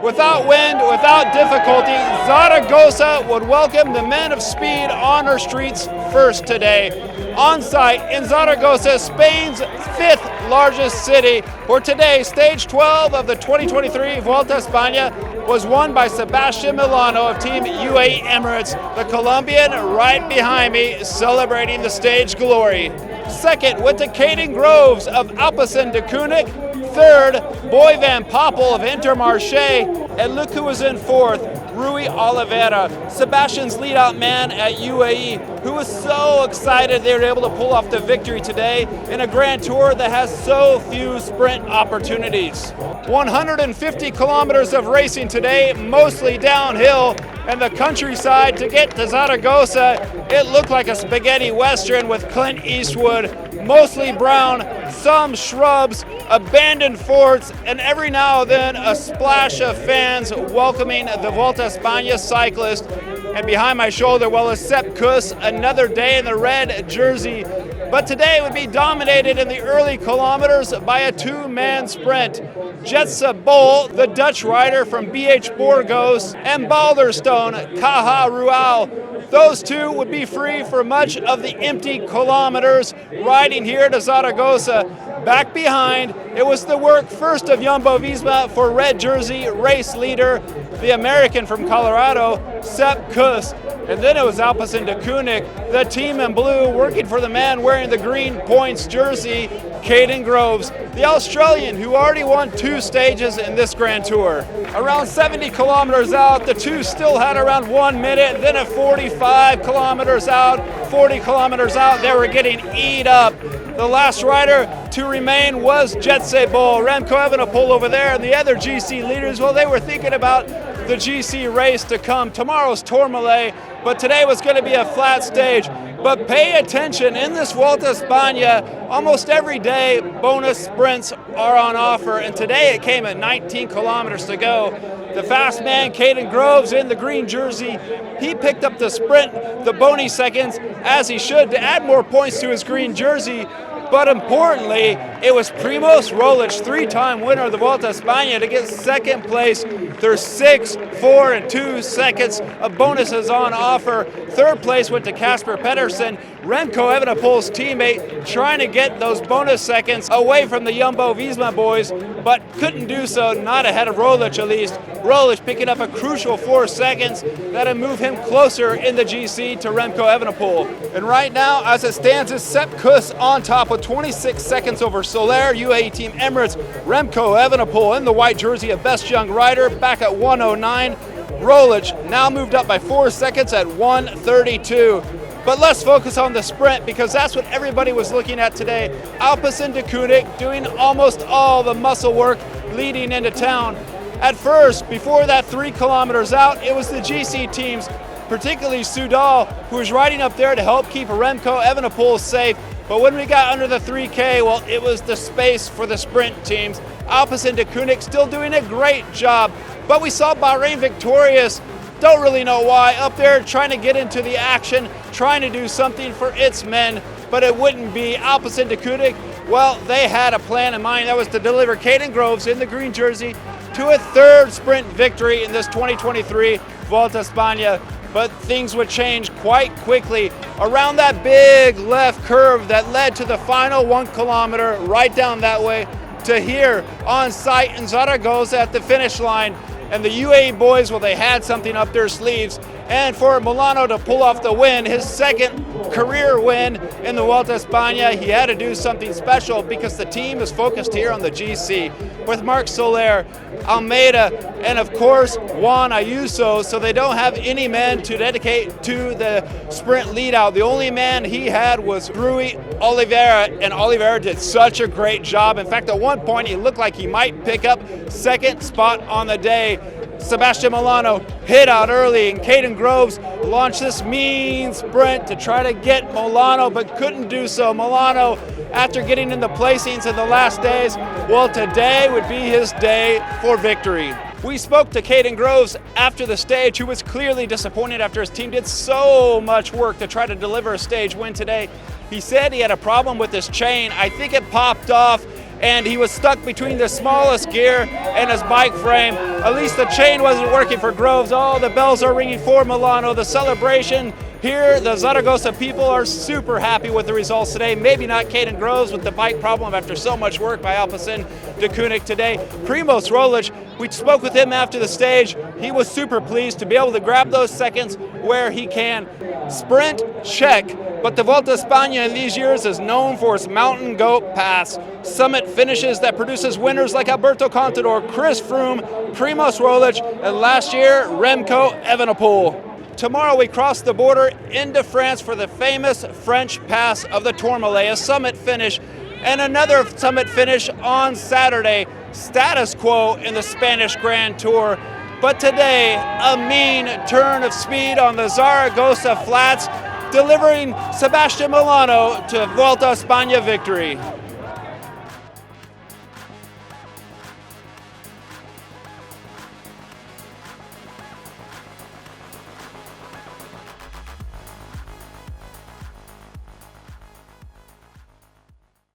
Without wind, without difficulty, Zaragoza would welcome the men of speed on her streets first today. On site in Zaragoza, Spain's fifth largest city, where today stage 12 of the 2023 Vuelta España was won by Sebastián Molano of Team UAE Emirates, the Colombian right behind me, celebrating the stage glory. Second went to Caden Groves of Alpecin de Koenig. Third, Boy Van Poppel of Intermarché. And look who was in fourth, Rui Oliveira, Sebastian's lead-out man at UAE, who was so excited they were able to pull off the victory today in a Grand Tour that has so few sprint opportunities. 150 kilometers of racing today, mostly downhill, and the countryside to get to Zaragoza, it looked like a spaghetti western with Clint Eastwood, mostly brown, some shrubs, abandoned forts, and every now and then a splash of fans welcoming the Vuelta España cyclist. And behind my shoulder, well, is Sepp Kuss, another day in the red jersey. But today would be dominated in the early kilometers by a two-man sprint. Jetse Bol, the Dutch rider from BH Burgos, and Balderstone, Caja Rural. Those two would be free for much of the empty kilometers riding here to Zaragoza. Back behind, it was the work first of Jumbo-Visma for red jersey race leader, the American from Colorado, Sepp Kuss. And then it was Alpecin de Koenig, the team in blue, working for the man wearing the green points jersey, Caden Groves, the Australian who already won 2 stages in this Grand Tour. Around 70 kilometers out, the two still had around 1 minute. Then at 45 kilometers out, 40 kilometers out, they were getting eat up. The last rider to remain was Jetse Bol, Remco Evenepoel over there, and the other GC leaders, well, they were thinking about the GC race to come. Tomorrow's Tourmalet, but today was going to be a flat stage. But pay attention, in this Vuelta España, almost every day bonus sprints are on offer, and today it came at 19 kilometers to go. The fast man, Caden Groves, in the green jersey, he picked up the sprint, the bony seconds, as he should, to add more points to his green jersey. But importantly, it was Primoz Roglic, 3-time winner of the Vuelta España, to get second place. There's 6, 4, and 2 seconds of bonuses on offer. Third place went to Casper Pedersen, Remco Evenepoel's teammate, trying to get those bonus seconds away from the Jumbo-Visma boys, but couldn't do so, not ahead of Roglic at least. Roglic picking up a crucial 4 seconds that'll move him closer in the GC to Remco Evenepoel. And right now, as it stands, is Sepp Kuss on top with 26 seconds over Soler, UAE Team Emirates. Remco Evenepoel in the white jersey of best young rider, back at 109. Roglic now moved up by 4 seconds at 132. But let's focus on the sprint, because that's what everybody was looking at today. Alpecin de Koenig doing almost all the muscle work leading into town. At first, before that 3 kilometers out, it was the GC teams, particularly Soudal, who was riding up there to help keep Remco Evenepoel safe. But when we got under the 3K, well, it was the space for the sprint teams. Alpecin de Koenig still doing a great job. But we saw Bahrain victorious, don't really know why, up there trying to get into the action, trying to do something for its men, but it wouldn't be. Alpecin de Koenig, well, they had a plan in mind. That was to deliver Caden Groves in the green jersey to a 3rd sprint victory in this 2023 Vuelta España. But things would change quite quickly around that big left curve that led to the final 1 kilometer right down that way to here on site in Zaragoza at the finish line. And the UAE boys, well, they had something up their sleeves. And for Molano to pull off the win, his 2nd career win in the Vuelta España, he had to do something special because the team is focused here on the GC with Marc Soler, Almeida, and of course Juan Ayuso, so they don't have any men to dedicate to the sprint lead out. The only man he had was Rui Oliveira, and Oliveira did such a great job. In fact, at one point he looked like he might pick up 2nd spot on the day. Sebastián Molano hit out early, and Caden Groves launched this mean sprint to try to get Molano, but couldn't do so. Molano, after getting in the placings in the last days, well, today would be his day for victory. We spoke to Caden Groves after the stage, who was clearly disappointed after his team did so much work to try to deliver a stage win today. He said he had a problem with his chain. I think it popped off, and he was stuck between the smallest gear and his bike frame. At least the chain wasn't working for Groves. Oh, the bells are ringing for Molano. The celebration here, the Zaragoza people are super happy with the results today. Maybe not Caden Groves with the bike problem after so much work by Alpecin de Koenig today. Primoz Roglic, we spoke with him after the stage. He was super pleased to be able to grab those seconds where he can. Sprint, check. But the Vuelta a España in these years is known for its mountain goat pass. Summit finishes that produces winners like Alberto Contador, Chris Froome, Primoz Roglic, and last year, Remco Evenepoel. Tomorrow we cross the border into France for the famous French pass of the Tourmalet, a summit finish, and another summit finish on Saturday. Status quo in the Spanish Grand Tour. But today, a mean turn of speed on the Zaragoza flats, delivering Sebastián Molano to Vuelta a España victory.